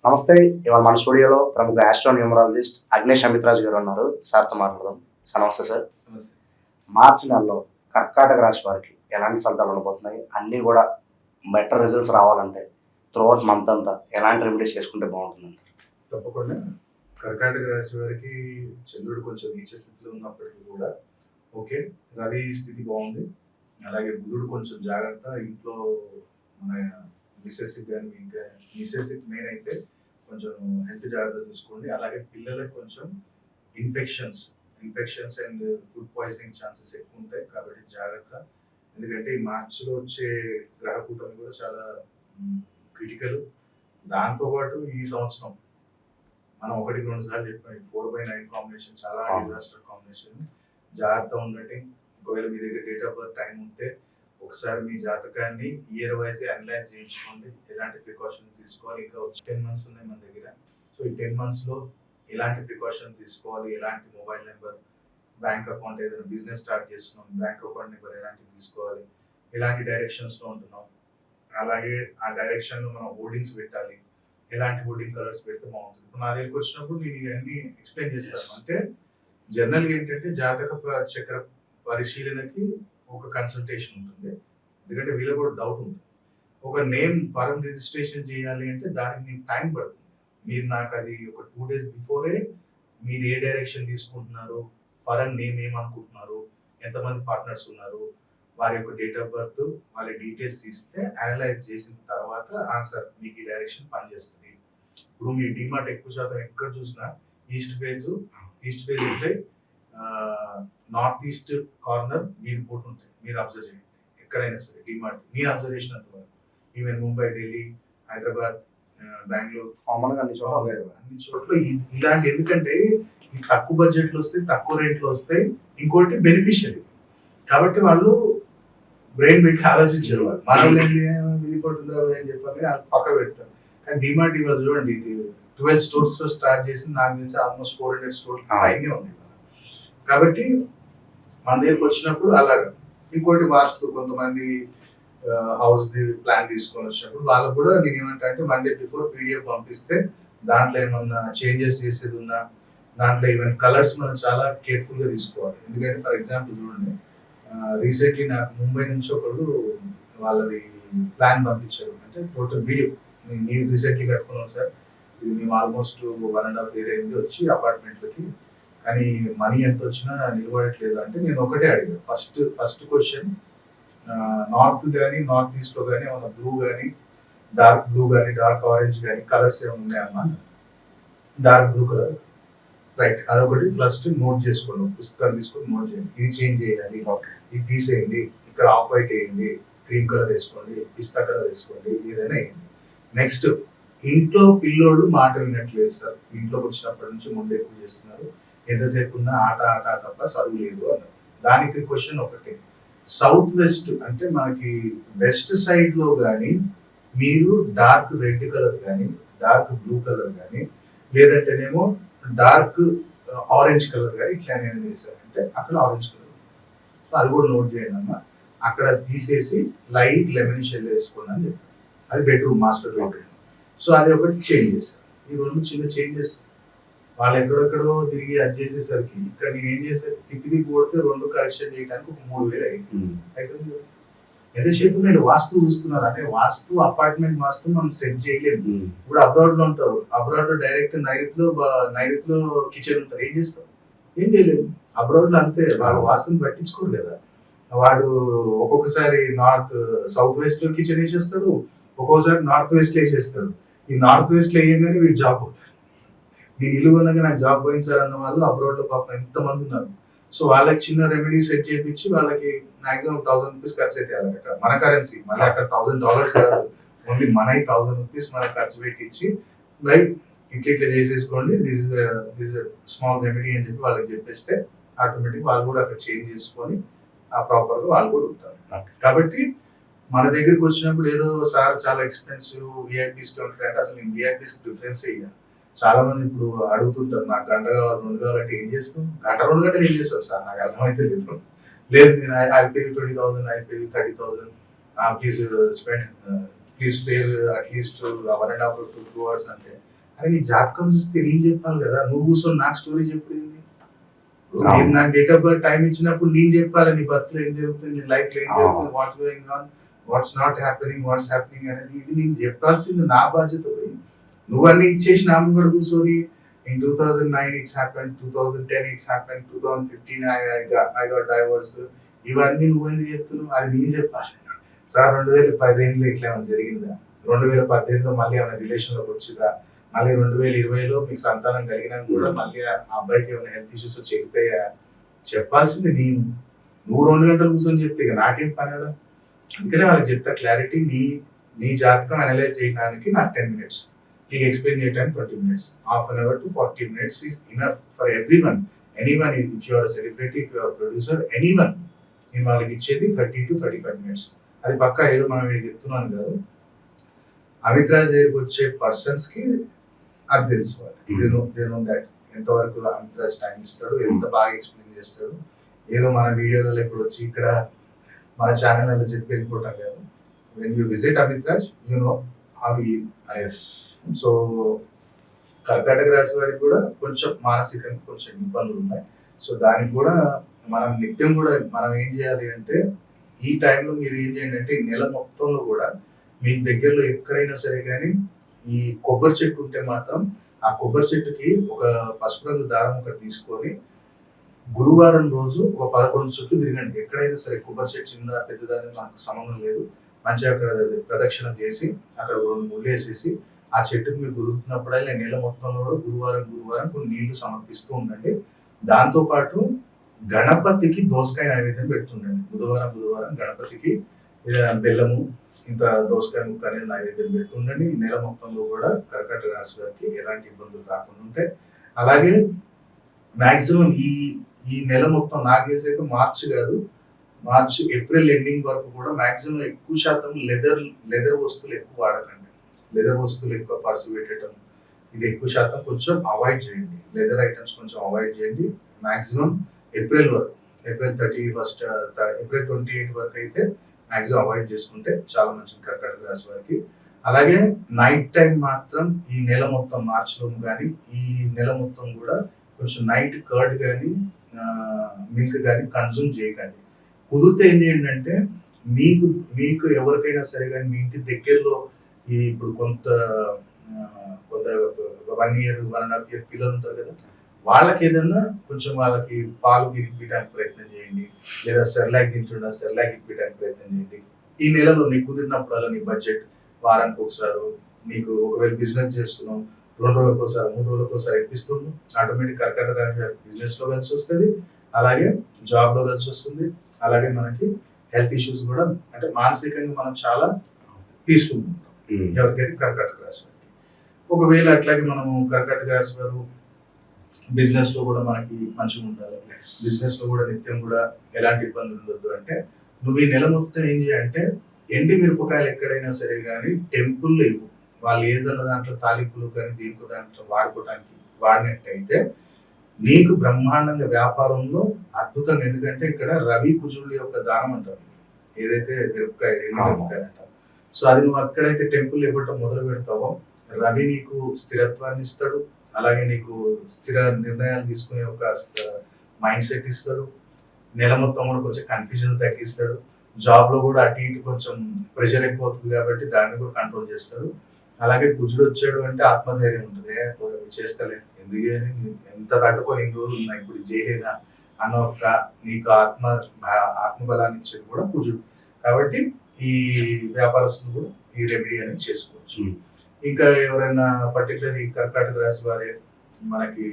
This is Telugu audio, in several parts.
నమస్తే. ఇవాళ మన స్టూడియోలో ప్రముఖ ఆస్ట్రోన్యూమరాలజిస్ట్ అగ్నేష్ అమిత్రాజ్ గారు ఉన్నారు. సార్తో మాట్లాడదాం. సార్ నమస్తే సార్. నమస్తే. మార్చి నెలలో కర్కాటక రాశి వారికి ఎలాంటి ఫలితాలు ఉండబోతున్నాయి? అన్నీ కూడా బెటర్ రిజల్ట్స్ రావాలంటే త్రూఅవుట్ మంత్ అంతా ఎలాంటి రెమెడీస్ చేసుకుంటే బాగుంటుందండి? తప్పకుండా కర్కాటక రాశి వారికి చంద్రుడు కొంచెం నీచ స్థితిలో ఉన్నప్పటికీ కూడా ఓకే, రవి స్థితి బాగుంది. అలాగే బుధుడు కొంచెం జాగ్రత్త. ఇంట్లో మన మిస్సెస్ కానీ ఇంకా మిస్సెస్ మెయిన్ అయితే కొంచెం హెల్త్ జాగ్రత్త చూసుకోండి. అలాగే పిల్లలకు కొంచెం infections and food poisoning chances ఎక్కువ ఉంటాయి కాబట్టి జాగ్రత్త. ఎందుకంటే ఈ మార్చిలో వచ్చే గ్రహ కూటమి కూడా చాలా క్రిటికల్. దాంతోపాటు ఈ సంవత్సరం మనం 1-2 సార్లు చెప్పాం, 4/9 కాంబినేషన్ చాలా డిజాస్టర్ కాంబినేషన్. జాగ్రత్త ఉండండి. ఒకవేళ మీ దగ్గర డేట్ ఆఫ్ బర్త్ టైం ఉంటే ఒకసారి మీ జాతకాన్ని ఇయర్ వైజ్ అనలైజ్ చేయించుకోండి. ఎలాంటి ప్రికాషన్స్ తీసుకోవాలి. ఇంకా వచ్చి 10 మంత్స్ ఉన్నాయి మన దగ్గర. సో ఈ 10 మంత్స్లో ఎలాంటి ప్రికాషన్స్ తీసుకోవాలి, ఎలాంటి మొబైల్ నెంబర్, బ్యాంక్ అకౌంట్, ఏదైనా బిజినెస్ స్టార్ట్ చేస్తున్నాం బ్యాంక్ అకౌంట్ నెంబర్ ఎలాంటివి తీసుకోవాలి, ఎలాంటి డైరెక్షన్స్లో ఉంటున్నాం, అలాగే ఆ డైరెక్షన్లో మనం హోర్డింగ్స్ పెట్టాలి, ఎలాంటి హోర్డింగ్ కలర్స్ పెడితే బాగుంటుంది. ఇప్పుడు నా దగ్గరికి వచ్చినప్పుడు నేను ఇవన్నీ ఎక్స్ప్లెయిన్ చేస్తాను. అంటే జనరల్గా ఏంటంటే జాతక చక్ర పరిశీలనకి ఒక కన్సల్టేషన్ ఉంటుంది. ఎందుకంటే వీళ్ళకి కూడా డౌట్ ఉంటుంది. ఒక నేమ్ ఫారం రిజిస్ట్రేషన్ చేయాలి అంటే దానికి మీకు టైం పడుతుంది. మీరు నాకు అది ఒక 2 days బిఫోరే మీరు ఏ డైరెక్షన్ తీసుకుంటున్నారు, ఫారెన్ నేమ్ ఏమనుకుంటున్నారు, ఎంతమంది పార్ట్నర్స్ ఉన్నారు, వారి యొక్క డేట్ ఆఫ్ బర్త్, వాళ్ళ డీటెయిల్స్ ఇస్తే అనలైజ్ చేసిన తర్వాత ఆన్సర్ మీకు ఈ డైరెక్షన్ పనిచేస్తుంది. ఇప్పుడు మీ డిమార్ట్ ఎక్కువ శాతం ఎక్కడ చూసినా ఈస్ట్ ఫేజ్ ఉంటాయి, నార్త్ ఈస్ట్ కార్నర్ మీరు పోటీ ఉంటాయి. మీరు అబ్జర్వ్ చేయండి ఎక్కడైనా సరే డిమార్ట్, మీ అబ్జర్వేషన్ అంత వరకు. ఈవెన్ ముంబై, ఢిల్లీ, హైదరాబాద్, బెంగళూరు, కామన్గా అన్ని చోట్ల ఇలాంటి. ఎందుకంటే ఈ తక్కువ బడ్జెట్లో వస్తాయి, తక్కువ రేట్లో వస్తాయి. ఇంకోటి బెనిఫిషియరీ కాబట్టి వాళ్ళు బ్రెయిన్ పెట్టి ఆలోచించారు. వాళ్ళు మనం ఇది పడుతుందా అని చెప్పాలి పక్క పెడతారు. కానీ డిమార్ట్ ఇవాళ చూడండి, ఇది 12 stores లో స్టార్ట్ చేసి నాకు తెలిసి ఆల్మోస్ట్ 400 stores పైనే ఉంది. కాబట్టి మన దగ్గరకు వచ్చినప్పుడు అలాగా. ఇంకోటి వాస్తు, కొంతమంది హౌస్ ది ప్లాన్ తీసుకొని వచ్చినప్పుడు వాళ్ళకు కూడా నేను ఏమంటా అంటే 1 day బిఫోర్ పీడిఎఫ్ పంపిస్తే దాంట్లో ఏమన్నా చేంజెస్ చేసేది ఉన్నా, దాంట్లో ఈవెన్ కలర్స్ మనం చాలా కేర్ఫుల్ గా తీసుకోవాలి. ఎందుకంటే ఫర్ ఎగ్జాంపుల్ చూడండి, రీసెంట్లీ నాకు ముంబై నుంచి ఒకళ్ళు వాళ్ళది ప్లాన్ పంపించారు. అంటే టోటల్ వీడియో మీరు రీసెంట్లీ కట్టుకున్నాం సార్, ఇది మేము ఆల్మోస్ట్ 1.5 year అయింది వచ్చి అపార్ట్మెంట్లకి, కానీ మనీ ఎంత వచ్చినా నిలబడట్లేదు. అంటే నేను ఒకటే అడిగాను. ఫస్ట్ క్వశ్చన్, నార్త్ కానీ నార్త్ ఈస్ట్లో కానీ ఏమన్నా బ్లూ కానీ డార్క్ బ్లూ కానీ డార్క్ ఆరెంజ్ కానీ కలర్స్ ఏమైనా ఉన్నాయమ్మా? Dark blue colour, right. అదొకటి ఫస్ట్ నోట్ చేసుకోండి. పుస్తకాలు తీసుకొని నోట్ చేయండి. ఇది చేంజ్ చేయాలి, ఇది తీసేయండి, ఇక్కడ ఆఫ్ వైట్ వేయండి, క్రీమ్ కలర్ వేసుకోండి, పిస్తా కలర్ వేసుకోండి, ఏదైనా వేయండి. నెక్స్ట్, ఇంట్లో పిల్లోడు మాట వినట్లేదు సార్, ఇంట్లోకి వచ్చినప్పటి నుంచి ముందు ఎక్కువ చేస్తున్నారు, ఎంతసేపు ఉన్నా ఆట ఆట తప్ప చదువు లేదు అన్నారు. దానికి క్వశ్చన్ ఒకటే, సౌత్ వెస్ట్ అంటే మనకి వెస్ట్ సైడ్ లో కానీ మీరు డార్క్ రెడ్ కలర్ కానీ డార్క్ బ్లూ కలర్ కానీ లేదంటేనేమో డార్క్ ఆరెంజ్ కలర్ కానీ ఇట్లా నేను చేశానంటే అక్కడ ఆరెంజ్ కలర్, సో అది కూడా నోట్ చేయండి అమ్మా. అక్కడ తీసేసి లైట్ లెమన్ షెల్ వేసుకోండి అని చెప్పాను. అది బెడ్రూమ్, మాస్టర్ బెడ్రూమ్. సో అది ఒకటి చేంజ్ చేశాను. ఈ 2 చిన్న చేంజెస్. వాళ్ళు ఎక్కడెక్కడో తిరిగి అది చేసేసరికి ఇక్కడ నేను ఏం చేశాను, తిప్పి కొడితే 2 కరెక్షన్ చేయడానికి ఒక 3,000 అయింది. అయితే ఎంతసేపు మీరు వాస్తు చూస్తున్నారు అంటే వాస్తు, అపార్ట్మెంట్ వాస్తు మనం సెట్ చేయలేము. ఇప్పుడు అబ్రాడ్ లో ఉంటారు, అబ్రాడ్ లో డైరెక్ట్ నైరుతిలో కిచెన్ ఉంటుంది, ఏం చేస్తాం? ఏం చేయలేము. అబ్రాడ్ లో అంతే, వాడు వాస్తుని పట్టించుకోరు కదా. వాడు ఒక్కొక్కసారి సౌత్ వెస్ట్ లో కిచెన్ వేసేస్తాడు, ఒక్కొక్కసారి నార్త్ వెస్ట్ లో వేసేస్తాడు. ఈ నార్త్ వెస్ట్ లో వేయగానే వీడు జాబ్ అవుతారు. నేను ఇల్లు కొన్నాక నాకు జాబ్ పోయింది సార్ అన్న వాళ్ళు అబ్రాడ్ లో పాపం ఎంతమంది ఉన్నారు. సో వాళ్ళకి చిన్న రెమెడీ సెట్ చేయించి వాళ్ళకి మాక్సిమం 1,000 rupees ఖర్చు అయితే అక్కడ మన కరెన్సీ, మళ్ళీ అక్కడ $1,000 కాదు, ఓన్లీ మన 1,000 rupees మనకు ఖర్చు పెట్టించి లైక్ ఇట్లా చేసేసుకోండి, దిస్ స్మాల్ రెమెడీ అని చెప్పి వాళ్ళకి చెప్పేస్తే ఆటోమేటిక్ వాళ్ళు కూడా అక్కడ చేంజ్ చేసుకొని ఆ ప్రాపర్ గా వాళ్ళు కూడా ఉంటారు. కాబట్టి మన దగ్గరికి వచ్చినప్పుడు ఏదో సార్ చాలా ఎక్స్పెన్సివ్ విఐపీస్ ఉంటాయి అంటే అసలు నేను విఐపీస్ డిఫరెన్స్ అయ్యా. చాలా మంది ఇప్పుడు అడుగుతుంటారు, నాకు 1 గంట కావాలి 2 కావాలంటే ఏం చేస్తాం? 1-2 గంటలు ఏం చేస్తాం సార్, నాకు అర్థమైతే లేదు. నేను I pay 20,000, I pay 30,000, please spend, please pay at least 1.5 to 2 hours అంటే అరే నీ జాతకం చూస్తే నేను చెప్పాలి కదా, నువ్వు కూర్చొని నాకు స్టోరీ చెప్పుడేంది? అవును. నేను నాకు డేట్ ఆఫ్ బర్త్ టైం ఇచ్చినప్పుడు నేను చెప్పాలి నీ బతుకులో ఏం జరుగుతుంది, నీ లైఫ్ లో ఏం జరుగుతుంది, what's going on, what's not happening, what's happening అనేది ఇది నేను చెప్పాల్సింది నా బాధ్యత. పోయి నువ్వు అన్ని ఇచ్చేసి నా ముంగడు కూర్చొని in 2009 it's happened, 2010 it's happened, 2015 I got divorce, ఇవన్నీ నువ్వు ఎందుకు చెప్తున్నావు? అది నేను చెప్పాలి సార్. 2015లో ఇట్లా ఏమైనా జరిగిందా? 2018లో మళ్ళీ ఏమైనా రిలేషన్ లోకి వచ్చిందా? మళ్ళీ 2020లో మీకు సంతానం కలిగినా కూడా మళ్ళీ ఆ అబ్బాయికి ఏమైనా హెల్త్ ఇష్యూస్ చెడిపోయా? చెప్పాల్సింది నేను. నువ్వు 2 గంటలు కూర్చొని చెప్తే ఇక నాకేం పని కదా. అందుకనే వాళ్ళకి చెప్తా క్లారిటీ, నీ జాతకం అనలైజ్ చేయడానికి నాకు 10 minutes, నీకు ఎక్స్ప్లెయిన్ చేయడానికి 20 minutes, half an hour to 40 minutes is enough for everyone. Anyone, if you are a celebrity, if you are a producer, anyone, నేను వాళ్ళకి ఇచ్చేది 30 to 35 minutes. అది పక్కా ఏదో మనం చెప్తున్నాను కాదు. అమిత్ రాజ్ దగ్గరికి వచ్చే పర్సన్స్ కి అది తెలుసుకోవాలి. దే నో దట్ ఎంతవరకు అమిత్ రాజ్ టైం ఇస్తాడు, ఎంత బాగా ఎక్స్ప్లెయిన్ చేస్తాడు. ఏదో మన వీడియోలలో ఇప్పుడు వచ్చి ఇక్కడ మన ఛానల్ చెప్పి వెళ్ళిపోవటం కాదు. When you visit Amit Raj you know how he is. So కర్కాటక రాశి వారికి కూడా కొంచెం మానసికంగా కొంచెం ఇబ్బందులు ఉన్నాయి. సో దానికి కూడా మనం నిత్యం కూడా మనం ఏం చేయాలి అంటే, ఈ టైంలో మీరు ఏం చేయండి అంటే, ఈ నెల మొత్తంలో కూడా మీ దగ్గరలో ఎక్కడైనా సరే కానీ ఈ కొబ్బరి చెట్టు ఉంటే మాత్రం ఆ కొబ్బరి చెట్టుకి ఒక పసుపు రంగు దారం ఒకటి తీసుకొని గురువారం రోజు ఒక 11 చుట్లు తిరగండి. ఎక్కడైనా సరే కొబ్బరి చెట్టు చిన్న పెద్దదాన్ని మనకు సంబంధం లేదు, మంచిగా అక్కడ ప్రదక్షిణ చేసి అక్కడ 2 ముళ్ళు వేసేసి ఆ చెట్టుకు మీరు కుదురుతున్నప్పుడల్లా నెల మొత్తంలో కూడా గురువారం కొన్ని నీళ్లు సమర్పిస్తూ ఉండండి. దాంతో పాటు గణపతికి దోసకాయ నైవేద్యం పెడుతుండండి. బుధవారం గణపతికి బెల్లము ఇంత దోసకాయ ముక్క అనేది నైవేద్యం పెడుతుండండి. ఈ నెల మొత్తంలో కూడా కర్కాటక రాశి వారికి ఎలాంటి ఇబ్బందులు రాకుండా ఉంటాయి. అలాగే మాక్సిమం ఈ నెల మొత్తం నాకు తెలిసి అయితే మార్చ్ ఏప్రిల్ ఎండింగ్ వరకు కూడా మాక్సిమం ఎక్కువ శాతం లెదర్ వస్తువులు ఎక్కువ వాడకండి. లెదర్ వస్తువులు ఎక్కువ పర్సు పెట్టడం ఇది ఎక్కువ శాతం కొంచెం అవాయిడ్ చేయండి. లెదర్ ఐటమ్స్ కొంచెం అవాయిడ్ చేయండి. మాక్సిమం ఏప్రిల్ వరకు, ఏప్రిల్ 28 వరకు అయితే మాక్సిమం అవాయిడ్ చేసుకుంటే చాలా మంచిది కర్కాటక రాశి వారికి. అలాగే నైట్ టైం మాత్రం ఈ నెల మొత్తం మార్చిలో కానీ ఈ నెల మొత్తం కూడా కొంచెం నైట్ కర్డ్ కానీ మిల్క్ కానీ కన్జ్యూమ్ చేయకండి. కుదిరితే ఏం చేయండి అంటే, మీకు ఎవరికైనా సరే కానీ మీ ఇంటి దగ్గరలో ఇప్పుడు కొంత 1 year 1.5 year పిల్లలు ఉంటారు కదా, వాళ్ళకి ఏదన్నా కొంచెం వాళ్ళకి పాలు ఇప్పించడానికి ప్రయత్నం చేయండి. లేదా సెర్లాక్ తింటుండ సెర్లాక్ ఇప్పించడానికి ప్రయత్నం చేయండి. ఈ నెలలో నీకు కుదిరినప్పుడల్లా నీ బడ్జెట్ వారానికి ఒకసారి, నీకు ఒకవేళ బిజినెస్ చేస్తున్నావు 2 రోజులకు ఒకసారి 3 రోజులకు ఒకసారి ఇప్పిస్తున్నావు, ఆటోమేటిక్ కర్కాటక రాశి బిజినెస్ లో కలిసి వస్తుంది, అలాగే జాబ్ లో కలిసి వస్తుంది, అలాగే మనకి హెల్త్ ఇష్యూస్ కూడా అంటే మానసికంగా మనం చాలా పీస్ఫుల్ ఉంటాం ఎవరికైతే కర్కాటక రాశి వారికి. ఒకవేళ అట్లాగే మనము కర్కాటక రాశి వారు బిజినెస్ లో కూడా మనకి మంచిగా ఉండాలి, బిజినెస్ లో కూడా నిత్యం కూడా ఎలాంటి ఇబ్బందులు ఉండొద్దు అంటే, నువ్వు ఈ నెల మొత్తం ఏం చేయాలంటే ఎండి మిరపకాయలు ఎక్కడైనా సరే కానీ టెంపుల్లో ఇవ్వు. వాళ్ళు ఏదన్నా దాంట్లో తాలింపులు కానీ దీనికి దాంట్లో వాడినట్టయితే నీకు బ్రహ్మాండంగా వ్యాపారంలో అద్భుతంగా. ఎందుకంటే ఇక్కడ రవి కుజుడు యొక్క దానం అంటారు, ఏదైతే మిరపకాయ 2 మిరపకాయలు అంటారు. సో అది నువ్వు అక్కడైతే టెంపుల్ ఇవ్వటం మొదలు పెడతావో రవి నీకు స్థిరత్వాన్ని ఇస్తాడు, అలాగే నీకు స్థిర నిర్ణయాలు తీసుకునే ఒక మైండ్ సెట్ ఇస్తాడు. నెల మొత్తం కూడా కొంచెం కన్ఫ్యూజన్ తగ్గిస్తాడు. జాబ్ లో కూడా అటు ఇటు కొంచెం ప్రెషర్ ఎక్కువ అవుతుంది కాబట్టి దాన్ని కూడా కంట్రోల్ చేస్తాడు. అలాగే కుజుడు వచ్చాడు అంటే ఆత్మధైర్యం ఉంటుంది, చేస్తలే ఎందుకు ఎంత తట్టుకొని ఇన్ని రోజులు ఉన్నా ఇప్పుడు చేయలేదా అన్న ఒక నీకు ఆత్మబలాన్ని ఇచ్చేది కూడా కుజుడు. కాబట్టి ఈ వ్యాపారస్తులు కూడా ఈ రెమెడీ అనేది చేసుకోవచ్చు. ఇంకా ఎవరైనా పర్టికులర్ ఈ కర్కాటక రాశి వారే మనకి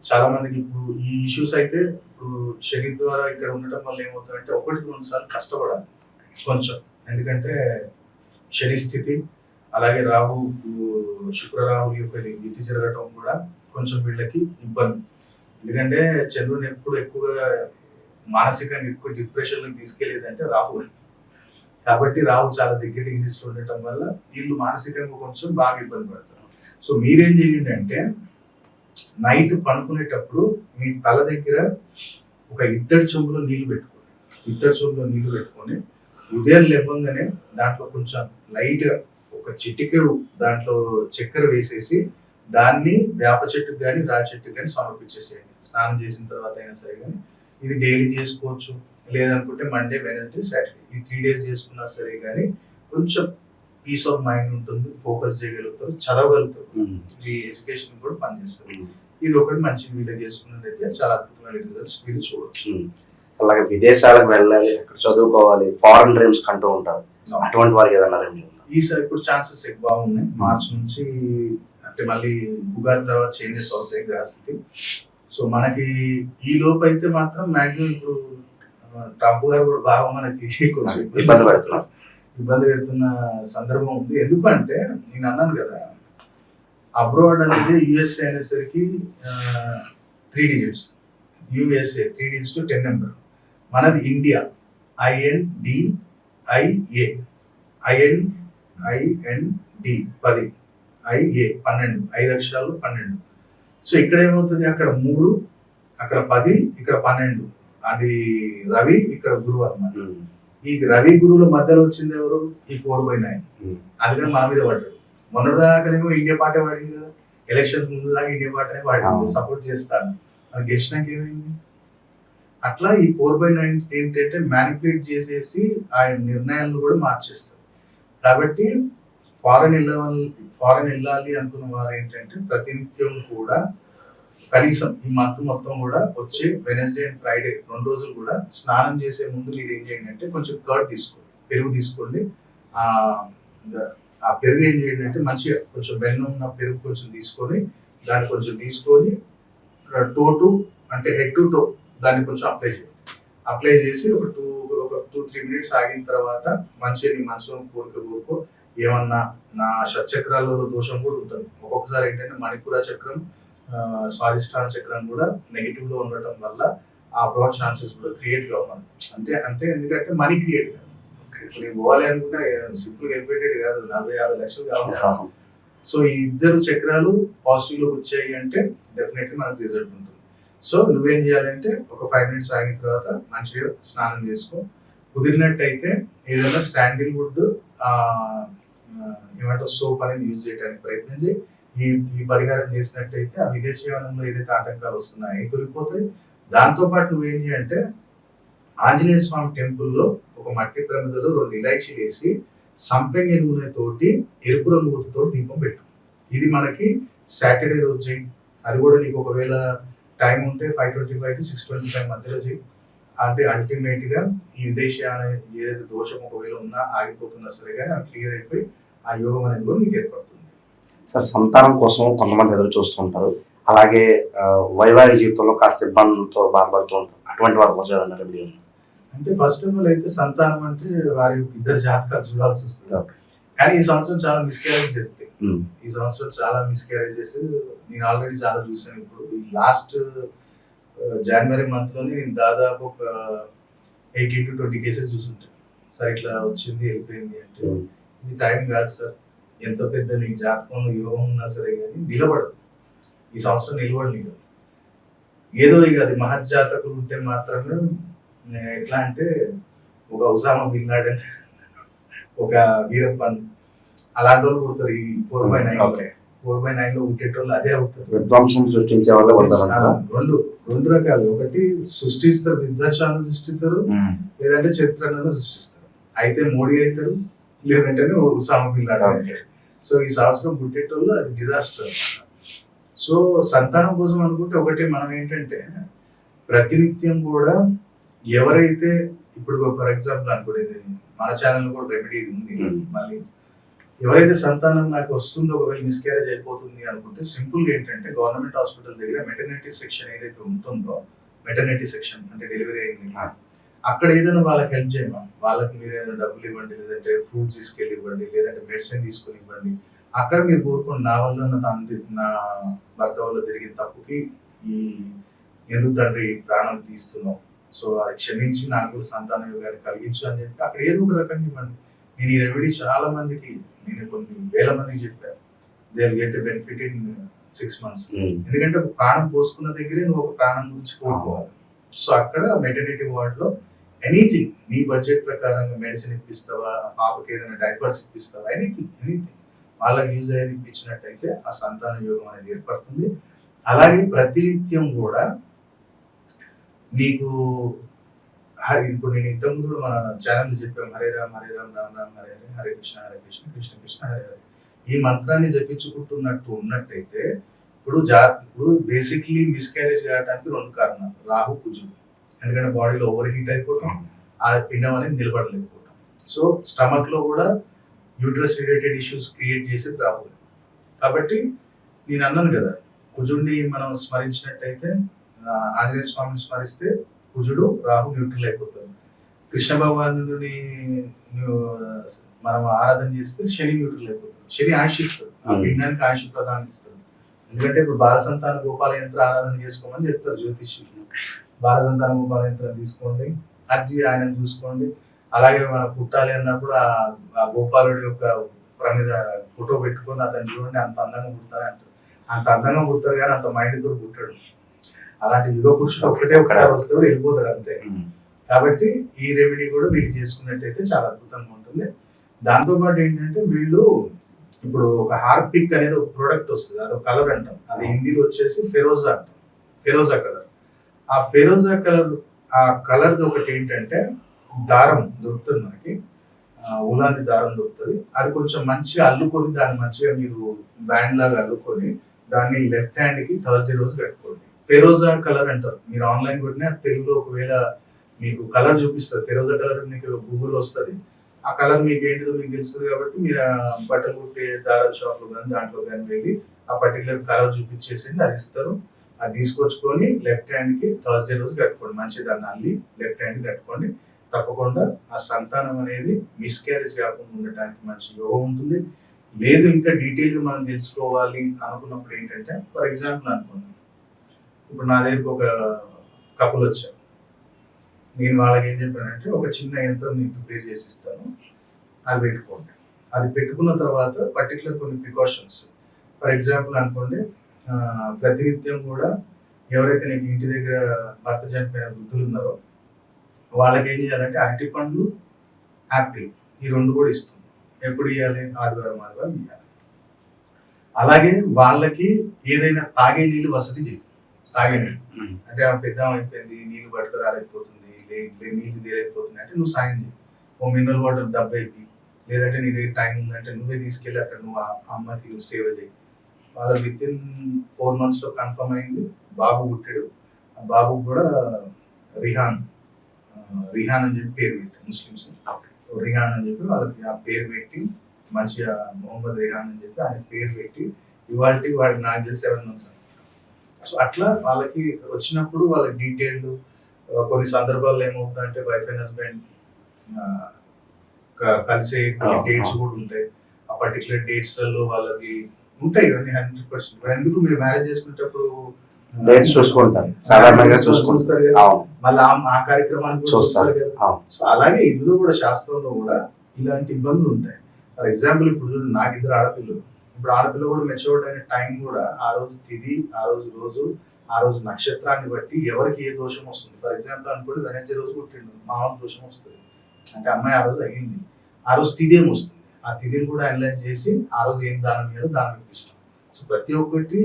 చాలా మందికి ఇప్పుడు ఈ ఇష్యూస్ అయితే ఇప్పుడు శని ద్వారా ఇక్కడ ఉండటం వల్ల ఏమవుతుందంటే 1-2 సార్లు కష్టపడాలి కొంచెం. ఎందుకంటే శని స్థితి అలాగే శుక్ర రాహు యొక్క యుతి జరగటం కూడా కొంచెం వీళ్ళకి ఇబ్బంది. ఎందుకంటే చంద్రుని ఎప్పుడు ఎక్కువగా మానసికంగా ఎక్కువ డిప్రెషన్ తీసుకెళ్లేదంటే రాహు. కాబట్టి రాహు చాలా దగ్గర డిగ్రీస్ లో ఉండటం వల్ల వీళ్ళు మానసికంగా కొంచెం బాగా ఇబ్బంది పడతారు. సో మీరేం చేయండి అంటే, నైట్ పడుకునేటప్పుడు మీ తల దగ్గర ఒక 2 చెంబులో నీళ్లు పెట్టుకొని ఉదయం లేవగానే దాంట్లో కొంచెం లైట్ గా ఒక చిటికెడు దాంట్లో చక్కెర వేసేసి దాన్ని వేప చెట్టుకు కానీ రాగి చెట్టుకు కానీ సమర్పించేసేయండి. స్నానం చేసిన తర్వాత అయినా సరే కానీ ఇది డైలీ చేసుకోవచ్చు, లేదనుకుంటే మండే, వెనస్డే, సాటర్డే ఈ 3 days చేసుకున్నా సరే కానీ కొంచెం పీస్ ఆఫ్ మైండ్ ఉంటుంది, ఫోకస్ చేయగలుగుతారు, చదవగలుగుతారు, ఇది ఎడ్యుకేషన్ కూడా పనిచేస్తుంది. ఇది ఒకటి మంచి వీడియో చేసుకున్నట్టయితే చాలా అద్భుతమైన రిజల్ట్స్ మీరు చూడవచ్చు. అలాగే విదేశాలకు వెళ్ళాలి, అక్కడ చదువుకోవాలి, ఫారెన్ డ్రీమ్స్ కంటూ ఉంటారు, అటువంటి వారికి ఏదైనా రెమెడీ ఉందా? ఈసారి ఇప్పుడు ఛాన్సెస్ ఎక్కువ ఉన్నాయి. మార్చ్ నుంచి అంటే మళ్ళీ ఉగాది తర్వాత చేంజెస్ అవుతాయి గ్రహస్థితి. సో మనకి ఈ లోపు అయితే మాత్రం మాక్సిమం ఇప్పుడు ట్రంప్ గారు కూడా బాగా మనకి కొంచెం ఇబ్బంది పెడుతున్న సందర్భం ఉంది. ఎందుకంటే నేను అన్నాను కదా, అబ్రాడ్ అనేది యుఎస్ఏ అనేసరికి 3 digits, USA 3 digits to 10 number. మనది ఇండియా INDIA, IND 10, IA 12, 5 అక్షరాలు 12. సో ఇక్కడ ఏమవుతుంది, అక్కడ 3, అక్కడ 10, ఇక్కడ 12. అది రవి, ఇక్కడ గురువు అన్నమాట. ఈ రవి గురువుల మధ్యలో వచ్చింది ఎవరు, ఈ 4/9. అది కానీ మన మీద పడ్డాడు. మొన్నటిదాకానేమో ఇండియా పార్టీ వాడింది కదా, ఎలక్షన్స్ ముందు దాకా ఇండియా పార్టీనే వాడింది, సపోర్ట్ చేస్తాను. మనకి గెలిచినాక ఏమైంది? అట్లా ఈ 4/9 ఏంటంటే మ్యానిపులేట్ చేసేసి ఆయన నిర్ణయాలను కూడా మార్చేస్తారు. కాబట్టి ఫారెన్ వెళ్ళాలి అనుకున్న వారు ఏంటంటే ప్రతినిత్యం కూడా కనీసం ఈ మంత్ మొత్తం కూడా వచ్చే వెనస్డే అండ్ ఫ్రైడే 2 రోజులు కూడా స్నానం చేసే ముందు మీరు ఏం చేయండి అంటే కొంచెం కర్డ్ తీసుకోండి, పెరుగు తీసుకోండి. ఆ పెరుగు ఏం చేయండి అంటే మంచిగా కొంచెం వెన్న ఉన్న పెరుగు కొంచెం తీసుకొని దాన్ని కొంచెం తీసుకొని టో అంటే హెడ్ టు టో దాన్ని కొంచెం అప్లై చేసి ఒక 2-3 minutes ఆగిన తర్వాత మంచిగా నీ మనసులో కోరుకో ఏమన్నా నా షట్చక్రాలలో దోషం కూడా ఉంటుంది. ఒక్కొక్కసారి ఏంటంటే మణిపుర చక్రం, స్వాధిష్టాన చక్రం కూడా నెగిటివ్ లో ఉండటం వల్ల ఆ బ్రాడ్ ఛాన్సెస్ కూడా క్రియేట్ కావాలి. అంటే ఎందుకంటే మనీ క్రియేట్ కాదు. నేను పోవాలి అనుకుంటే సింపుల్ వెళ్ళిపోయేది కాదు, 40-50 లక్షలు కావాలి. సో ఈ 2 చక్రాలు పాజిటివ్ లోకి వచ్చాయి అంటే డెఫినెట్లీ మనకు రిజల్ట్ ఉంటుంది. సో నువ్వేం చేయాలంటే ఒక 5 minutes ఆగిన తర్వాత మంచిగా స్నానం చేసుకో. కుదిరినట్టయితే ఏదైనా శాండిల్వుడ్ ఏమంటారు సోప్ అనేది యూజ్ చేయడానికి ప్రయత్నం చేయి. ఈ పరిహారం చేసినట్టయితే ఆ విదేశీయానంలో ఏదైతే ఆటంకాలు వస్తున్నాయో అవి తొలిగిపోతాయి. దాంతోపాటు నువ్వేం చేయాలంటే ఆంజనేయ స్వామి టెంపుల్లో ఒక మట్టి ప్రమిదలో 2 ఇలాచీలు వేసి సంపెంగ నూనెతోటి ఎరుపు రంగు ఒత్తుతో దీపం పెట్టు. ఇది మనకి సాటర్డే రోజు చేయి. అది కూడా నీకు ఒకవేళ టైం ఉంటే 5:25 to 6:25 మధ్యలో చేయి. అంటే అల్టిమేట్ గా ఈ విదేశీయాన ఏదైతే దోషం ఒకవేళ ఉన్నా ఆగిపోతున్నా సరే కానీ అది క్లియర్ అయిపోయి ఆ యోగం అనేది కూడా నీకు ఏర్పడుతుంది. సార్, సంతానం కోసం కొంతమంది ఎదురు చూస్తుంటారు, అలాగే వైవాహిక జీవితంలో కాస్త ఇబ్బందులతో బాధపడుతూ ఉంటారు, అటువంటి వారి కోసం ఏదైనా రెమెడీ ఉంది? అంటే ఫస్ట్ ఆఫ్ ఆల్ అయితే సంతానం అంటే వారి 2 జాతకాలు చూడాల్సి వస్తుంది. కానీ ఈ సంవత్సరం చాలా మిస్క్యారేజ్ జరుగుతాయి. ఈ సంవత్సరం చాలా మిస్క్యారేజెస్ నేను ఆల్రెడీ చాలా చూసాను. ఇప్పుడు ఈ లాస్ట్ జనవరి మంత్ లోనే నేను దాదాపు ఒక 18 to 20 కేసెస్ చూసుంటాను. సార్ ఇట్లా వచ్చింది వెళ్ళిపోయింది అంటే ఇది టైం కాదు సార్, ఎంత పెద్ద నీకు జాతకంలో యోగం ఉన్నా సరే కానీ నిలబడదు. ఈ సంవత్సరం నిలబడలేదు. ఏదో ఇక అది మహజ్జాతకులు ఉంటే మాత్రమే ఎట్లా అంటే ఒక ఉసామా బిన్ లాడెన్, ఒక వీరప్పన్ అలాంటి వాళ్ళు పుడతారు. ఈ 4/9 లో పుట్టేటోళ్ళు అదే అవుతారు. విధ్వంసం సృష్టించే వాళ్ళు రెండు రకాలు. ఒకటి సృష్టిస్తారు, విధ్వంసాలను సృష్టిస్తారు, లేదంటే చరిత్రలను సృష్టిస్తారు. అయితే మోడీ అవుతారు, లేదంటే ఉసామా బిన్ లాడెన్ అవుతారు. సో ఈ సంవత్సరం పుట్టేటోళ్ళు అది డిజాస్టర్. సో సంతానం కోసం అనుకుంటే ఒకటే, మనం ఏంటంటే ప్రతినిత్యం కూడా ఎవరైతే ఇప్పుడు ఫర్ ఎగ్జాంపుల్ అనుకోండి, మన ఛానల్ కూడా రెమెడీ ఉంది. మళ్ళీ ఎవరైతే సంతానం నాకు వస్తుందో ఒకవేళ మిస్క్యారేజ్ అయిపోతుంది అనుకుంటే సింపుల్గా ఏంటంటే గవర్నమెంట్ హాస్పిటల్ దగ్గర మెటర్నిటీ సెక్షన్ ఏదైతే ఉంటుందో, మెటర్నిటీ సెక్షన్ అంటే డెలివరీ అయింది అక్కడ ఏదైనా వాళ్ళకి హెల్ప్ చేయమా, వాళ్ళకి మీరు ఏదైనా డబ్బులు ఇవ్వండి, లేదంటే ఫ్రూట్స్ తీసుకెళ్ళి ఇవ్వండి, లేదంటే మెడిసిన్ తీసుకొని ఇవ్వండి. అక్కడ మీరు కోరుకోండి, నా వల్ల నా భర్త వల్ల జరిగిన తప్పుకి ఈ ఎందుకు తండ్రి ప్రాణం తీస్తున్నాం, సో అది క్షమించి నాకు సంతాన యోగాన్ని కలిగించు అని చెప్పి అక్కడ ఏదో ఒక రకంగా ఇవ్వండి. నేను ఈ రెమెడీ చాలా మందికి, నేను కొన్ని వేల మందికి చెప్పాను. They will get a benefit in 6 months. ఎందుకంటే ఒక ప్రాణం పోసుకున్న దగ్గరే నువ్వు ఒక ప్రాణం గురించి కోరుకోవాలి. సో అక్కడ మెటర్నిటీ వార్డ్ లో ఎనీథింగ్ నీ బడ్జెట్ ప్రకారంగా మెడిసిన్ ఇప్పిస్తావా, పాపకి ఏదైనా డైపర్స్ ఇప్పిస్తావా, ఎనీథింగ్ వాళ్ళకి యూజ్ అయ్యేది ఇప్పించినట్టయితే ఆ సంతాన యోగం అనేది ఏర్పడుతుంది. అలాగే ప్రతినిత్యం కూడా నీకు ఇప్పుడు నేను ఇంతకుముందు కూడా మన ఛానల్ చెప్పాము, హరే రామ్ రామ్ రామ్ హరే హరే, హరే కృష్ణ కృష్ణ కృష్ణ హరే హరే. ఈ మంత్రాన్ని జపించుకుంటున్నట్టు ఉన్నట్టయితే ఇప్పుడు బేసిక్లీ మిస్క్యారేజ్ కావడానికి 2 కారణాలు, రాహు కుజుడు. ఎందుకంటే బాడీలో ఓవర్ హీట్ అయిపోవటం, ఆ పిండం అనేది నిలబడలేకపోవటం. సో స్టమక్ లో కూడా యూట్రస్ రిలేటెడ్ ఇష్యూస్ క్రియేట్ చేసేది రాహు. కాబట్టి నేను అన్నాను కదా, కుజుడిని మనం స్మరించినట్టయితే, ఆంజనేయ స్వామిని స్మరిస్తే కుజుడు రాహు న్యూట్రల్ అయిపోతారు. కృష్ణ భగవానుడిని మనం ఆరాధన చేస్తే శని న్యూట్రల్ అయిపోతారు. శని ఆశిస్తారు, ఆ పిండానికి ఆయుష్ ప్రదానం ఇస్తారు. ఎందుకంటే ఇప్పుడు బాలసంతాన గోపాల యంత్ర ఆరాధన చేసుకోమని చెప్తారు జ్యోతిష్యులు. బాలసంతాన గోపాల యంత్రం తీసుకోండి, అర్జీ ఆయన చూసుకోండి. అలాగే మనం పుట్టాలి అన్నప్పుడు ఆ గోపాలుడి యొక్క ప్రమిద ఫోటో పెట్టుకొని అతను చూడండి, అంత అందంగా పుడతారు అంటారు. అంత అందంగా పుడతారు కానీ అంత మైండ్ తోటి పుట్టాడు. అలాంటి యుగ పురుషుడు ఒకసారి వస్తాడు, వెళ్ళిపోతాడు అంతే. కాబట్టి ఈ రెమెడీ కూడా వీళ్ళు చేసుకున్నట్టయితే చాలా అద్భుతంగా ఉంటుంది. దాంతో పాటు ఏంటంటే వీళ్ళు ఇప్పుడు ఒక హార్పిక్ అనేది ఒక ప్రోడక్ట్ వస్తుంది, అదొక కలర్ అంటాం. అది హిందీలో వచ్చేసి ఫెరోజా అంటాం, ఫెరోజా కలర్. ఆ ఫెరోజా కలర్, ఆ కలర్ ఒకటి ఏంటంటే దారం దొరుకుతుంది మనకి, ఉలాంటి దారం దొరుకుతుంది. అది కొంచెం మంచిగా అల్లుకొని దాన్ని మంచిగా మీరు బ్యాండ్ లాగా అల్లుకొని దాన్ని లెఫ్ట్ హ్యాండ్ కి థర్స్డే రోజు కట్టుకోండి. ఫెరోజా కలర్ అంటారు, మీరు ఆన్లైన్ కొట్టినా తెలుగులో ఒకవేళ మీకు కలర్ చూపిస్తుంది, ఫెరోజా కలర్ మీకు గూగుల్ వస్తుంది. ఆ కలర్ మీకు ఏంటిదో మీకు తెలుస్తుంది కాబట్టి మీరు బట్టలు కుట్టే దారాల షాప్లో కానీ దాంట్లో కానీ వెళ్ళి ఆ పర్టికులర్ కలర్ చూపించేసి అది ఇస్తారు. అది తీసుకొచ్చుకొని లెఫ్ట్ హ్యాండ్ కి థర్స్డే రోజు కట్టుకోండి, మంచిగా దాన్ని అల్లి లెఫ్ట్ హ్యాండ్ కట్టుకోండి. తప్పకుండా ఆ సంతానం అనేది మిస్క్యారేజ్ కాకుండా ఉండటానికి మంచి యోగం ఉంటుంది. లేదు ఇంకా డీటెయిల్గా మనం తెలుసుకోవాలి అనుకున్నప్పుడు ఏంటంటే, ఫర్ ఎగ్జాంపుల్ అనుకోండి, ఇప్పుడు నా దగ్గరకు ఒక కపుల్ వచ్చారు, నేను వాళ్ళకి ఏం చెప్పానంటే ఒక చిన్న యంత్రం నేను ప్రిపేర్ చేసి ఇస్తాను, అది పెట్టుకోండి. అది పెట్టుకున్న తర్వాత పర్టికులర్ కొన్ని ప్రికాషన్స్, ఫర్ ఎగ్జాంపుల్ అనుకోండి, ప్రతినిత్యం కూడా ఎవరైతే నీకు ఇంటి దగ్గర భర్త చనిపోయిన వృద్ధులు ఉన్నారో వాళ్ళకి ఏం చేయాలంటే అరటి పండ్లు, యాపిల్, ఈ 2 కూడా ఇస్తుంది. ఎప్పుడు ఇవ్వాలి? ఆదివారం ఇవ్వాలి. అలాగే వాళ్ళకి ఏదైనా తాగే నీళ్ళు వసతి చేయి, తాగే నీళ్ళు. అంటే ఆ పెద్ద అయిపోయింది, నీళ్ళు పట్టుకురాలేకపోతుంది, నీళ్ళు తీరైపోతుంది అంటే నువ్వు సాయం చేయి. ఓ మినరల్ వాటర్ డబ్బా అయిపోయి, లేదంటే నీ దగ్గర టైం ఉందంటే నువ్వే తీసుకెళ్ళి అక్కడ నువ్వు ఆ అమ్మకి నువ్వు సేవ చేయి. వాళ్ళ వితిన్ 4 months లో కన్ఫర్మ్ అయింది, బాబు పుట్టాడు. ఆ బాబుకు కూడా రిహాన్ అని చెప్పి పేరు పెట్టి, ముస్లిమ్స్ రిహాన్ అని చెప్పి వాళ్ళకి ఆ పేరు పెట్టి, మంచిగా మొహమ్మద్ రిహాన్ అని చెప్పి ఆయన పేరు పెట్టి, ఇవాళకి వాడికి నాకు తెలిసి 7 months. సో అట్లా వాళ్ళకి వచ్చినప్పుడు వాళ్ళకి డీటెయిల్డ్, కొన్ని సందర్భాల్లో ఏమవుతుందంటే వైఫ్ అండ్ హస్బెండ్ కలిసే కొన్ని డేట్స్ కూడా ఉంటాయి. ఆ పర్టికులర్ డేట్స్లలో వాళ్ళది ఉంటాయి ఇవన్నీ 100%. ఎందుకు మీరు మ్యారేజ్ చేసుకునేటప్పుడు డేట్స్ చూసుకుంటారు, సాధారణంగా చూసుకుంటారు కదా, మళ్ళీ ఆ కార్యక్రమాన్ని చూస్తారు కదా. సో అలాగే ఇందులో కూడా శాస్త్రంలో కూడా ఇలాంటి ఇబ్బందులు ఉంటాయి. ఫర్ ఎగ్జాంపుల్ ఇప్పుడు చూడండి, నాకు 2 ఆడపిల్లలు. ఇప్పుడు ఆడపిల్ల కూడా మెచ్యూర్డ్ అయిన టైం కూడా ఆ రోజు తిథి, ఆ రోజు నక్షత్రాన్ని బట్టి ఎవరికి ఏ దోషం వస్తుంది. ఫర్ ఎగ్జాంపుల్ అనుకోండి, వెనస్డే రోజు పుట్టిండు, మామూలు దోషం వస్తుంది అంటే అమ్మాయి ఆ రోజు అయ్యింది, ఆ రోజు తిథి ఏం వస్తుంది, ఆ తిథిని కూడా అనలైజ్ చేసి ఆ రోజు ఏం దానం చేయాలో దానం ఇప్పిస్తాం. సో ప్రతి ఒక్కటి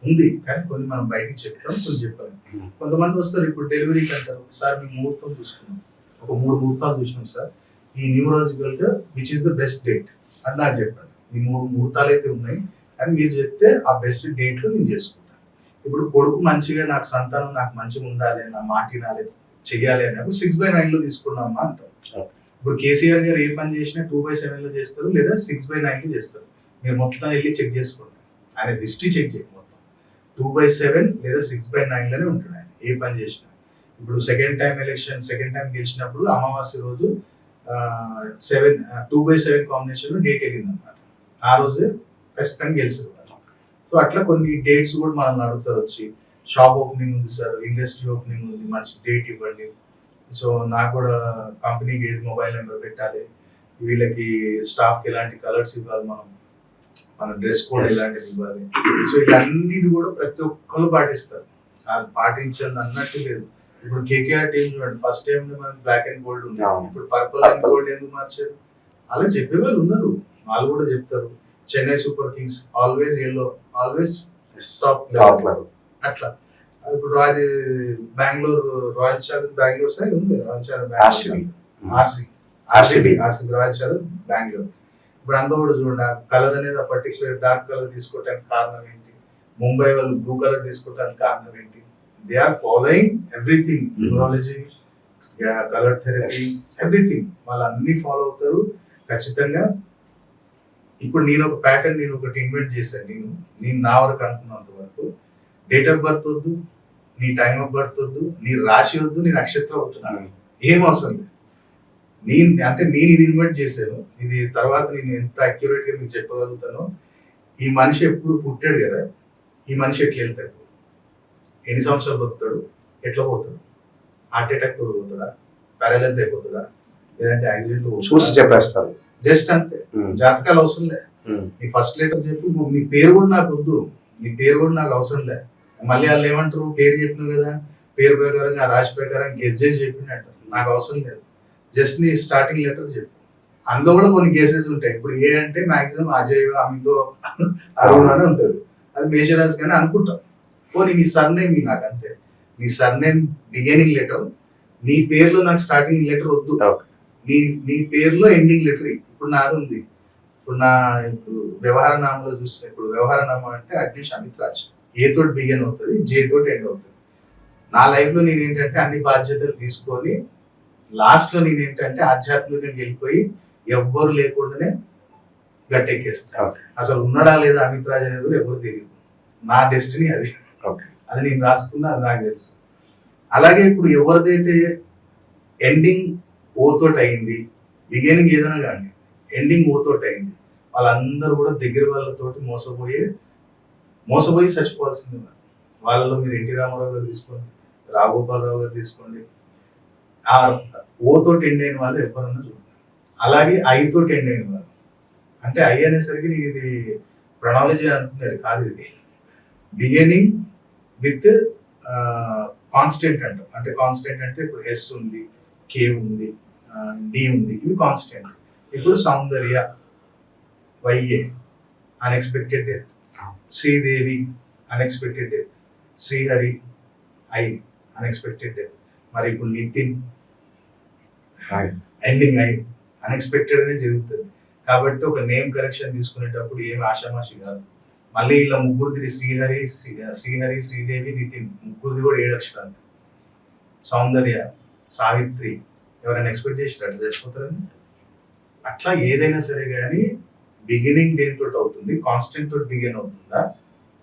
ఉంది, కానీ కొన్ని మనం బయటికి చెప్తాం, కొన్ని చెప్పాలి. కొంతమంది వస్తారు ఇప్పుడు డెలివరీకి అంటారు, సార్ మేము ముహూర్తం చూసుకున్నాం, ఒక 3 ముహూర్తాలు చూసినాం సార్, ఈ న్యూమరాలజికల్ గా which is the best date అని నాకు చెప్పండి. ఈ 3 ముహూర్తాలు అయితే ఉన్నాయి, కానీ మీరు చెప్తే ఆ బెస్ట్ డేట్ లో నేను చేసుకుంటాను. ఇప్పుడు కొడుకు మంచిగా, నాకు సంతానం నాకు మంచిగా ఉండాలి, నా మాట వినాలి, చెయ్యాలి అన్నప్పుడు 6/9 లో తీసుకున్నామా అంటారు. ఇప్పుడు కేసీఆర్ గారు ఏ పని చేసినా 2/7 లో చేస్తారు, లేదా 6/9 లో చేస్తారు. మీరు మొత్తం వెళ్ళి చెక్ చేసుకోండి, ఆయన హిస్టరీ చెక్ చేయండి, మొత్తం 2/7 లేదా 6/9 లోనే ఉంటాడు ఆయన ఏ పని చేసినా. ఇప్పుడు సెకండ్ టైం గెలిచినప్పుడు అమావాస్య రోజు 2/7 కాంబినేషన్ లో డేట్ వెళ్ళింది అనమాట, ఆ రోజు ఖచ్చితంగా గెలిచారు. సో అట్లా కొన్ని డేట్స్ కూడా మనల్ని అడుగుతారు వచ్చి, షాప్ ఓపెనింగ్ ఉంది సార్, ఇండస్ట్రీ ఓపెనింగ్ ఉంది, మంచి డేట్ ఇవ్వండి. సో నాకు కూడా కంపెనీకి ఏది మొబైల్ నెంబర్ పెట్టాలి, వీళ్ళకి స్టాఫ్కి ఎలాంటి కలర్స్ ఇవ్వాలి, మన డ్రెస్ కోడ్ ఎలాంటిది ఇవ్వాలి. సో ఇవన్నిటి కూడా ప్రతి ఒక్కరు పాటిస్తారు, అది పాటించాలి అన్నట్టు లేదు. ఇప్పుడు కేకేఆర్ టీం చూడండి, ఫస్ట్ టైం మనకి బ్లాక్ అండ్ గోల్డ్ ఉంది, ఇప్పుడు పర్పుల్ అండ్ గోల్డ్ ఎందుకు మార్చారు? అలా చెప్పేవాళ్ళు ఉన్నారు, వాళ్ళు కూడా చెప్తారు. Chennai super kings always yellow, always top Top level. level. అట్లా ఇప్పుడు Bengaluru royal challenge Bengaluru side ఉంది, royal challenge RCB. RCB royal challenge Bengaluru. ఇప్పుడు అందరూ కూడా చూడండి, ఆ కలర్ అనేది ఆ పర్టికులర్ డార్క్ కలర్ తీసుకోవడానికి కారణం ఏంటి? ముంబై వాళ్ళు బ్లూ కలర్ తీసుకోవడానికి కారణం ఏంటి? They are following everything, numerology, colour therapy, everything వాళ్ళు అన్ని ఫాలో అవుతారు ఖచ్చితంగా. ఇప్పుడు నేను ఒక ప్యాటర్న్ నేను ఒకటి ఇన్వెంట్ చేశాను, నేను నా వరకు అనుకున్నంత వరకు డేట్ ఆఫ్ బర్త్ వద్దు, నీ టైం ఆఫ్ బర్త్ వద్దు, నీ రాశి వద్దు, నీ నక్షత్రం అవుతున్నాను, ఏం అవసరం లేదు. నేను ఇది ఇన్వెంట్ చేశాను. ఇది తర్వాత నేను ఎంత అక్యురేట్ గా మీకు చెప్పగలుగుతానో, ఈ మనిషి ఎప్పుడు పుట్టాడు కదా, ఈ మనిషి ఎట్లా వెళ్తాడు, ఎన్ని సంవత్సరాలు బతుకుతాడు, ఎట్లా పోతాడు, హార్ట్ అటాక్ తోడు పోతాడా, పారాలైజ్ అయిపోతాడా, లేదంటే యాక్సిడెంట్ చూసి చెప్పేస్తారు. జస్ట్ అంతే. జాతకాలు అవసరం లే, నీ ఫస్ట్ లెటర్ చెప్పు, నీ పేరు కూడా నాకు వద్దు, నీ పేరు కూడా నాకు అవసరం లే. మళ్ళీ వాళ్ళు ఏమంటారు, పేరు చెప్పినావు కదా, పేరు ప్రకారంగా ఆ రాశి ప్రకారం గెస్ చేసి చెప్పినట్టు, నాకు అవసరం లేదు. జస్ట్ నీ స్టార్టింగ్ లెటర్ చెప్పు. అందులో కూడా కొన్ని కేసెస్ ఉంటాయి. ఇప్పుడు ఏ అంటే మాక్సిమం అజయ్, అమితో, అరుణ్ అని ఉంటుంది, అది మేషరాజ్ కానీ అనుకుంటాం. పోనీ నీ సర్నేమ్ నాకు అంతే, నీ సర్నేమ్ బిగినింగ్ లెటర్, నీ పేరులో నాకు స్టార్టింగ్ లెటర్ వద్దు, నీ పేరులో ఎండింగ్ లెటర్. ఇప్పుడు నాది ఉంది, ఇప్పుడు వ్యవహార నామంలో చూసిన, ఇప్పుడు వ్యవహార నామం అంటే అగ్నేష్ అమిత్ రాజ్, ఏ తోటి బిగిన్ అవుతుంది, జే తోటి ఎండ్ అవుతుంది. నా లైఫ్ లో నేను ఏంటంటే అన్ని బాధ్యతలు తీసుకొని లాస్ట్ లో నేను ఏంటంటే ఆధ్యాత్మికంగా వెళ్ళిపోయి ఎవ్వరు లేకుండానే గట్టెక్కేస్తాను. అసలు ఉన్నాడా లేదా అమిత్ రాజ్ అనేది కూడా ఎవరు తెలియదు. నా డెస్టినీ అది, అది నేను రాసుకున్నా, అది నాకు తెలుసు. అలాగే ఇప్పుడు ఎవరిదైతే ఎండింగ్ ఓ తోటి అయింది, బిగినింగ్ ఏదైనా కానీ ఎండింగ్ ఓ తోటి అయింది, వాళ్ళందరూ కూడా దగ్గర వాళ్ళతోటి మోసపోయి చచ్చిపోవాల్సింది. వాళ్ళలో మీరు ఎన్టీ రామారావు గారు తీసుకోండి, రాఘోపాలరావు గారు తీసుకోండి, ఆ ఓ తోటి ఎండ్ అయిన వాళ్ళు ఎవరన్నా చూడండి. అలాగే ఐ తోటి ఎండ్ అయిన వాళ్ళు, అంటే ఐ అనేసరికి నేను ఇది ప్రణాలజీ అనుకునేది కాదు, ఇది బిగినింగ్ విత్ కాన్స్టెంట్ అంటాం. అంటే కాన్స్టెంట్ అంటే ఇప్పుడు ఎస్ ఉంది, కే ఉంది, డి ఉంది, ఇవి కాన్స్టెంట్. ఇప్పుడు సౌందర్య వైఏ unexpected death, Sridevi unexpected death, Srihari ఐ అన్ఎక్స్పెక్టెడ్ డెత్. మరి ఇప్పుడు నితిన్ ఎండింగ్ ఐ, అన్ఎక్స్పెక్టెడ్ అనే జరుగుతుంది. కాబట్టి ఒక నేమ్ కరెక్షన్ తీసుకునేటప్పుడు ఏమి ఆషామాషి కాదు. మళ్ళీ ఇలా ముగ్గురిది శ్రీహరి, శ్రీదేవి, నితిన్, ముగ్గురిది కూడా 7 అక్షరాలు. సౌందర్య, సావిత్రి, ఎవరైనా ఎక్స్పెక్ట్ చేసి అట్లా చచ్చిపోతారని? అట్లా ఏదైనా సరే కానీ బిగినింగ్ దేనితో అవుతుంది, కాన్స్టెంట్ తోటి బిగిన్ అవుతుందా,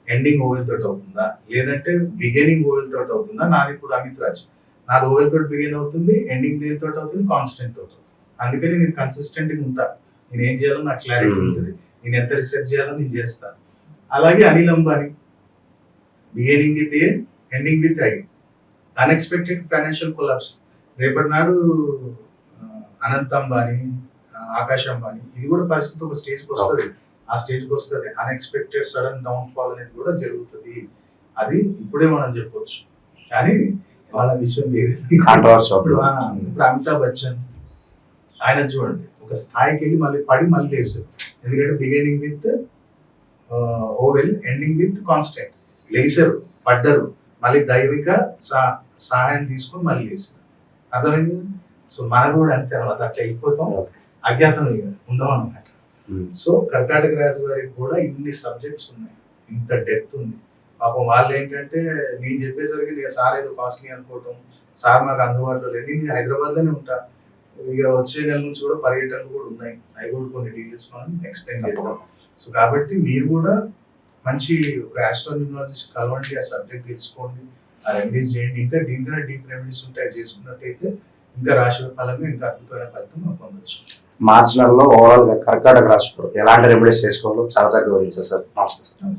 ఎండింగ్ ఓవెల్ తోటి అవుతుందా, లేదంటే బిగినింగ్ ఓవెల్ తోటి అవుతుందా? నాది ఇప్పుడు అమిత్ రాజ్, నాది ఓవెల్ తోటి బిగిన్ అవుతుంది, ఎండింగ్ దేనితో అవుతుంది, కాన్స్టెంట్ తోటి. అందుకని నేను కన్సిస్టెంట్ గా ఉంటా, నేను ఏం చేయాలో నాకు క్లారిటీ ఉంటుంది, నేను ఎంత రీసెర్చ్ చేయాలో నేను చేస్తాను. అలాగే Anil Ambani beginning with a, ending with I, unexpected financial collapse. రేపటి నాడు అనంత్ అంబానీ, ఆకాష్ అంబానీ, ఇది కూడా పరిస్థితి ఒక స్టేజ్కి వస్తుంది, ఆ స్టేజ్కి వస్తుంది. అన్ఎక్స్పెక్టెడ్ సడన్ డౌన్ ఫాల్ అనేది కూడా జరుగుతుంది. అది ఇప్పుడే మనం చెప్పొచ్చు, కానీ వాళ్ళ విషయం వేరే. ఇప్పుడు అమితాబ్ బచ్చన్, ఆయన చూడండి ఒక స్థాయికి వెళ్ళి మళ్ళీ పడి మళ్ళీ లేస్తారు. ఎందుకంటే beginning with vowel, ending with constant. లేసారు, పడ్డరు, మళ్ళీ దైవిక సహాయం తీసుకొని మళ్ళీ లేసారు. అర్థమైంది? సో మనకు కూడా అంతే అనమాట, అట్లా వెళ్ళిపోతాం, అజ్ఞాతం ఇక ఉందాం అనమాట. సో కర్కాటక రాశి వారికి కూడా ఇన్ని సబ్జెక్ట్స్ ఉన్నాయి, ఇంత డెప్త్ ఉంది. పాపం వాళ్ళు ఏంటంటే నేను చెప్పేసరికి నేను సార్ ఏదో కాస్ట్లీ అనుకోవటం, సార్ నాకు అందుబాటులో లేదు, నేను హైదరాబాద్లోనే ఉంటా, ఇక వచ్చే నెల నుంచి కూడా పర్యటనలు కూడా ఉన్నాయి, అవి కూడా కొన్ని డీటెయిల్స్ మనం ఎక్స్ప్లెయిన్ చేద్దాం. సో కాబట్టి మీరు కూడా మంచి ఒక ఆస్ట్రోన్యూమాలజిస్ట్ కలవండి, ఆ సబ్జెక్ట్ తెలుసుకోండి, ఆ రెమెడీస్ చేయండి. ఇంకా దీనికన్నా డీప్ రెమెడీస్ ఉంటాయి, చేసుకున్నట్టయితే ఇంకా రాశి ఫలంగా ఇంకా అద్భుతమైన ఫలితం మనం పొందొచ్చు. మార్చి నెలలో ఓవరాల్ గా కర్కాటక రాశిలో ఎలాంటి రెమెడీస్ చేసుకోవాలో చాలా చక్కగా వివరించారు సార్. నమస్తే సార్.